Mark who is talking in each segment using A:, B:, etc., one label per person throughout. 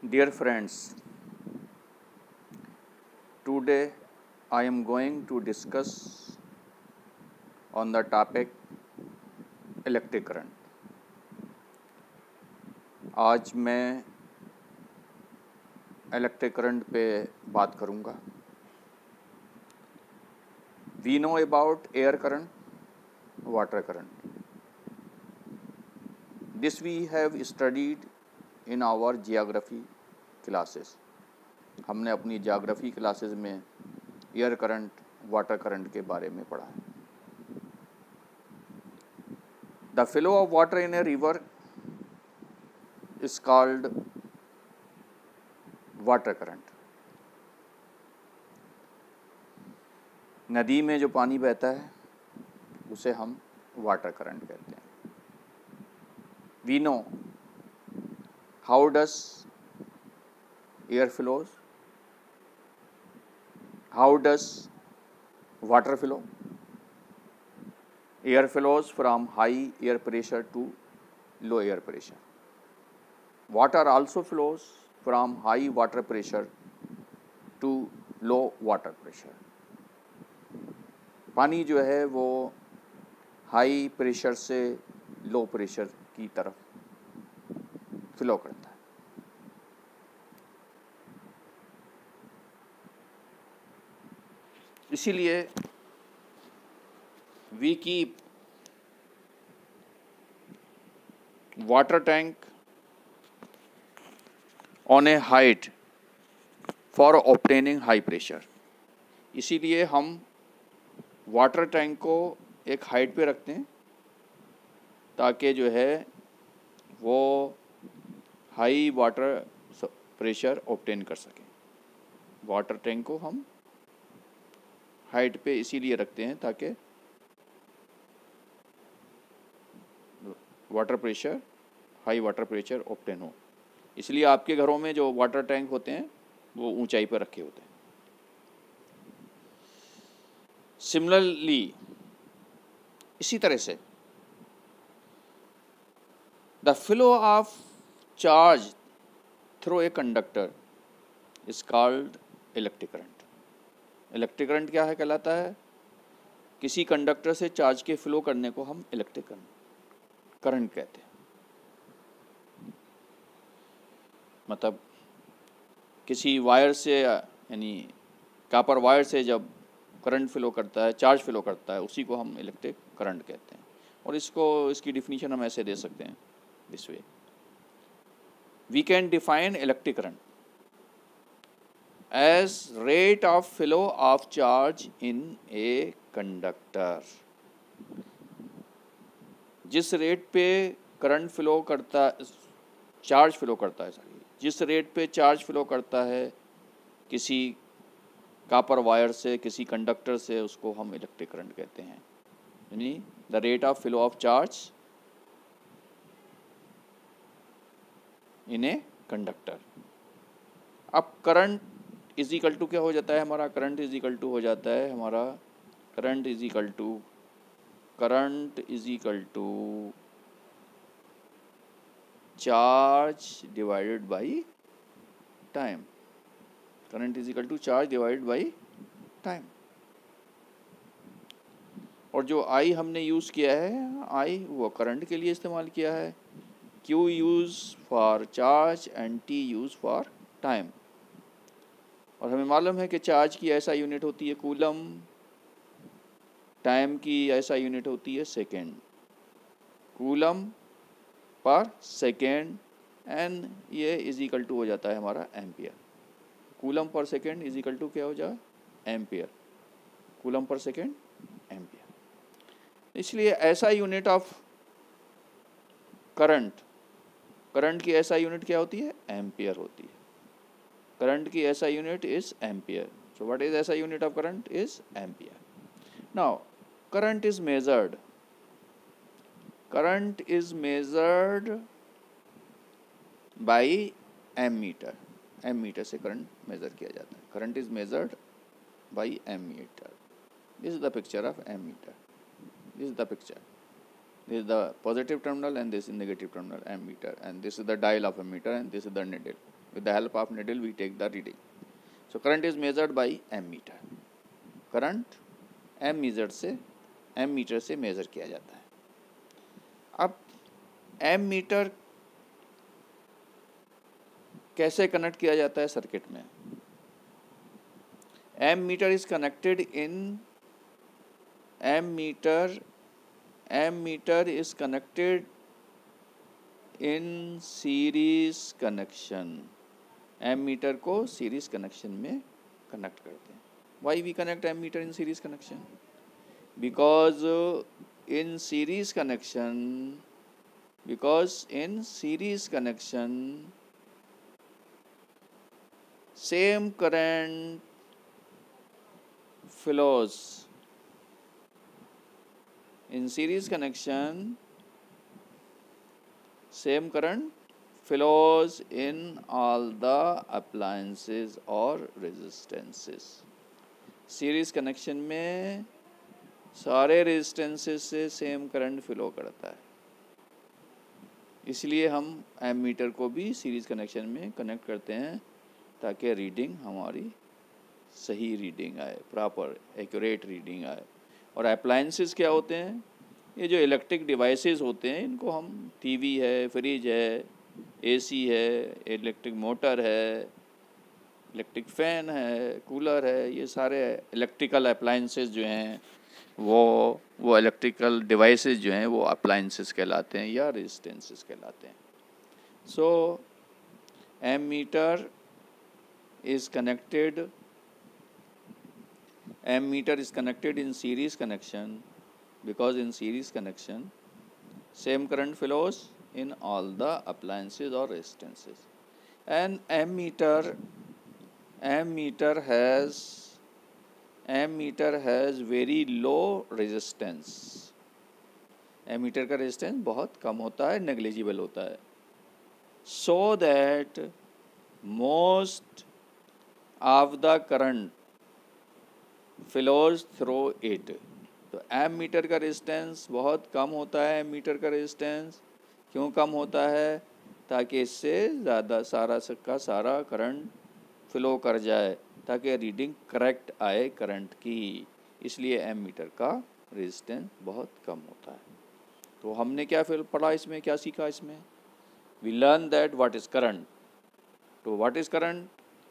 A: Dear friends, today I am going to discuss on the topic electric current. आज मैं electric current पे बात करूँगा। We know about air current, water current. This we have studied in our geography classes. हमने अपनी geography classes में air current, water current के बारे में पढ़ा है। The flow of water in a river is called water current. नदी में जो पानी बहता है उसे हम वाटर करंट कहते हैं। We know how does air flows, how does water flow. Air flows from high air pressure to low air pressure. Water also flows from high water pressure to low water pressure. पानी जो है वो high pressure से low pressure की तरफ flow करता है। इसीलिए we keep water tank on a height for obtaining high pressure. इसीलिए हम वाटर टैंक को एक हाइट पे रखते हैं ताकि जो है वो हाई वाटर प्रेशर ऑब्टेन कर सकें। वाटर टैंक को हम हाइट पे इसीलिए रखते हैं ताकि water pressure, high water pressure obtain हो। इसलिए आपके घरों में जो वाटर टैंक होते हैं वो ऊंचाई पर रखे होते हैं। सिमिलरली, इसी तरह से the flow of charge through a conductor is called electric current. Electric current क्या है कहलाता है? किसी कंडक्टर से चार्ज के फ्लो करने को हम इलेक्ट्रिक करंट कहते हैं। मतलब किसी वायर से, यानी कॉपर वायर से जब करंट फ्लो करता है, चार्ज फ्लो करता है, उसी को हम इलेक्ट्रिक करंट कहते हैं। और इसकी डिफिनीशन हम ऐसे दे सकते हैं, this way we can define electric current as rate of flow of charge in a conductor। जिस रेट पे करंट फ्लो करता, चार्ज फ्लो करता है, जिस रेट पे चार्ज फ्लो करता है किसी कॉपर वायर से, किसी कंडक्टर से, उसको हम इलेक्ट्रिक करंट कहते हैं। यानी the rate of flow of charge in a conductor. अब करंट इज इक्वल टू क्या हो जाता है हमारा? करंट इज इक्वल टू हो जाता है हमारा, current is equal to charge divided by time. Current is equal to charge divided by time. और जो आई हमने यूज़ किया है, आई वो करंट के लिए इस्तेमाल किया है, Q use for charge and T use for time. और हमें मालूम है कि चार्ज की ऐसा यूनिट होती है कूलम, टाइम की ऐसा यूनिट होती है second, coulomb per second, and ये इज इक्वल टू हो जाता है हमारा ampere. Coulomb per second is equal to क्या हो जाए? Ampere. Coulomb per second ampere. इसलिए ऐसा यूनिट ऑफ करंट की ऐसा यूनिट क्या होती है? एम्पियर होती है। करंट की SI unit is ampere. So what is SI unit of current? Is ampere. Now current is measured by ammeter. Ammeter से करंट मेजर किया जाता है। Current is measured by ammeter. This is the picture of ammeter. This is the picture. This is the positive terminal and this is negative terminal ammeter, and this is the dial of ammeter and this is the needle. with the help of needle we take the reading. So current is measured by ammeter. Current ammeter से measure किया जाता है. अब M metre कैसे connect किया जाता है circuit में? Ammeter is connected in ammeter is connected in series connection. Ammeter को सीरीज कनेक्शन में कनेक्ट करते हैं. Why we connect ammeter in series connection? Because in series connection same current flows. In series connection, same current flows in all the appliances or resistances. Series connection में सारे resistances से same current flow करता है. इसलिए हम ammeter को भी series connection में कनेक्ट करते हैं ताकि रीडिंग हमारी सही रीडिंग आए, प्रॉपर एक्यूरेट रीडिंग आए. और अप्लायंसेस क्या होते हैं? ये जो इलेक्ट्रिक डिवाइसेस होते हैं, इनको हम टीवी है, फ्रिज है, एसी है, इलेक्ट्रिक मोटर है, इलेक्ट्रिक फ़ैन है, कूलर है, ये सारे इलेक्ट्रिकल अप्लायंसेस जो हैं वो इलेक्ट्रिकल डिवाइसेस जो हैं वो अप्लायंसेस कहलाते हैं या रेजिस्टेंसेस कहलाते हैं. सो ammeter is connected in series connection because in series connection same current flows in all the appliances or resistances. And ammeter has very low resistance. Ammeter का रेजिस्टेंस बहुत कम होता है, नेग्लिजिबल होता है. so that most of the current flows through it. तो M metre का resistance बहुत कम होता है. एमीटर का रेजिस्टेंस क्यों कम होता है? ताकि इससे ज़्यादा सारा करंट फ्लो कर जाए, ताकि रीडिंग करेक्ट आए करंट की. इसलिए एम मीटर का रेजिस्टेंस बहुत कम होता है. तो हमने क्या पढ़ा इसमें, क्या सीखा इसमें? We learn that what is current. तो what is current?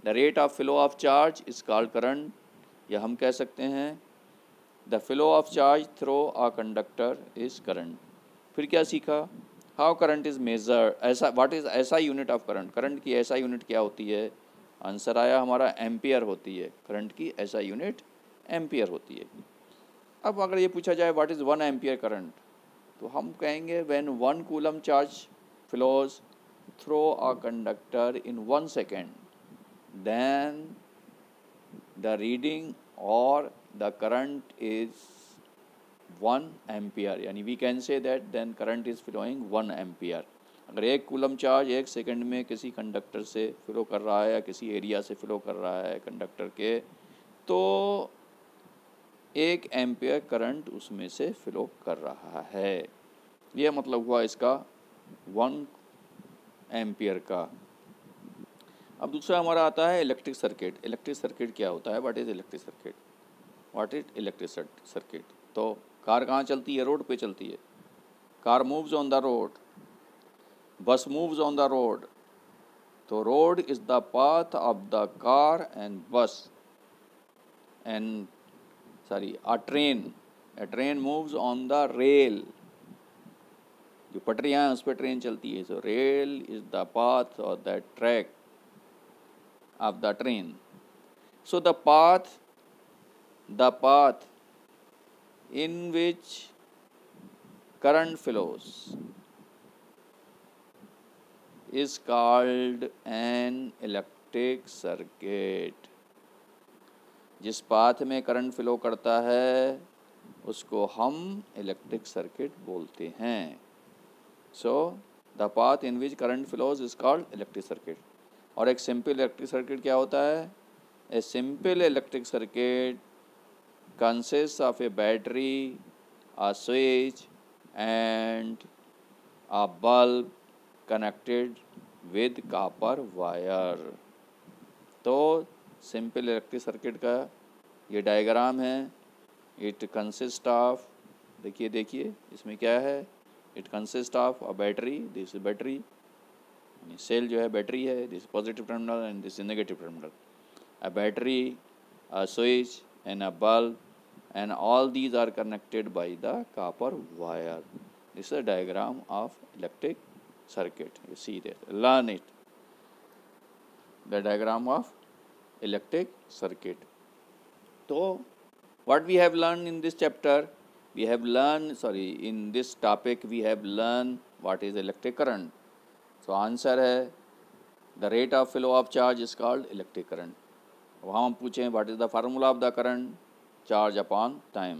A: The rate of flow of charge is called current, या हम कह सकते हैं the flow of charge through a conductor is current. फिर क्या सीखा? How current is measured. SI what is ऐसा यूनिट ऑफ करंट. करंट की ऐसा यूनिट क्या होती है? आंसर आया हमारा एम्पियर होती है. करंट की ऐसा यूनिट एम्पियर होती है. अब अगर ये पूछा जाए व्हाट इज़ 1 एम्पियर करंट, तो हम कहेंगे when 1 coulomb charge flows through a conductor in 1 second, then the reading or the current is 1 ampere. यानी we can say that then current is flowing 1 ampere. अगर 1 कूलम चार्ज 1 सेकंड में किसी conductor से flow कर रहा है या किसी एरिया से फ्लो कर रहा है कंडक्टर के, तो 1 एम्पियर करंट उसमें से फ्लो कर रहा है. यह मतलब हुआ इसका 1 एम्पियर का. अब दूसरा हमारा आता है इलेक्ट्रिक सर्किट. इलेक्ट्रिक सर्किट क्या होता है? What is electric circuit? What is electric circuit? तो कार कहाँ चलती है? रोड पे चलती है. Car moves on the road, bus moves on the road. तो road is the path of the car and bus and a train moves on the rail. जो पटरियाँ हैं उस पर ट्रेन चलती है. So rail is the path or the track of the train. So the path in which current flows is called an electric circuit. जिस path में current flow करता है उसको हम इलेक्ट्रिक सर्किट बोलते हैं. So the path in which current flows is called electric circuit. और एक सिंपल इलेक्ट्रिक सर्किट क्या होता है? A simple electric circuit consist of A battery, a switch and a bulb connected with copper wire। तो simple electric circuit का ये diagram है। It consist of, देखिए इसमें क्या है, it consist of a battery, this is battery, cell जो है बैटरी है, this positive terminal and this negative terminal, a battery, a switch and a bulb, and all these are connected by the copper wire. This is a diagram of electric circuit. You see that, learn it, the diagram of electric circuit. So what we have learned in this chapter, we have learned, in this topic we have learned what is electric current. So answer है, the rate of flow of charge is called electric current. वहाँ हम पूछें what is the formula of the current, charge upon time.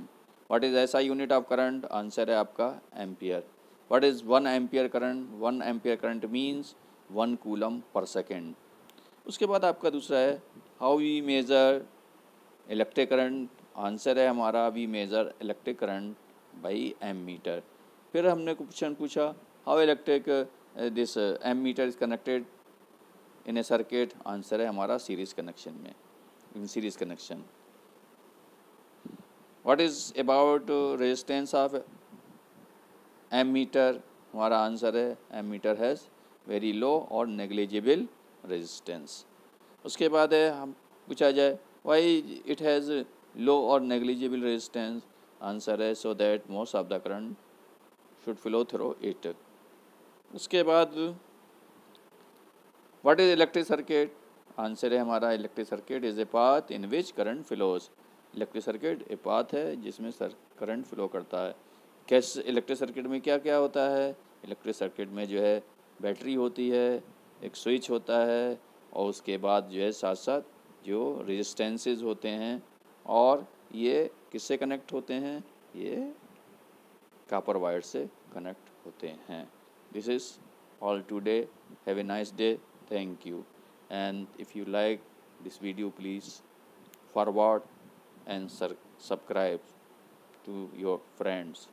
A: What is ऐसा unit of current, answer है आपका ampere. What is 1 ampere current, 1 ampere current means 1 coulomb per second. उसके बाद आपका दूसरा है how we measure electric current, answer है हमारा we measure electric current by ammeter. फिर हमने क्वेश्चन पूछा how electric this ammeter is connected in a circuit, answer है हमारा सीरीज कनेक्शन में, in series connection. What is about resistance of ammeter, हमारा answer है एमीटर हैज़ वेरी लो और negligible resistance. उसके बाद है हम पूछा जाए व्हाई इट हैज़ लो और नेग्लिजिबल रेजिस्टेंस, आंसर है so that most of the current should flow through it. उसके बाद what is electric circuit, answer है हमारा electric circuit is a path in which current flows. Electric circuit एक path है जिसमें current flow करता है। कैसे इलेक्ट्रिक सर्किट में क्या क्या होता है, इलेक्ट्रिक सर्किट में जो है बैटरी होती है, एक स्विच होता है, और उसके बाद जो है साथ साथ जो रेजिस्टेंसेस होते हैं, और ये किससे कनेक्ट होते हैं, ये कॉपर वायर से कनेक्ट होते हैं। This is all today, have a nice day, thank you, and if you like this video please forward and subscribe to your friends.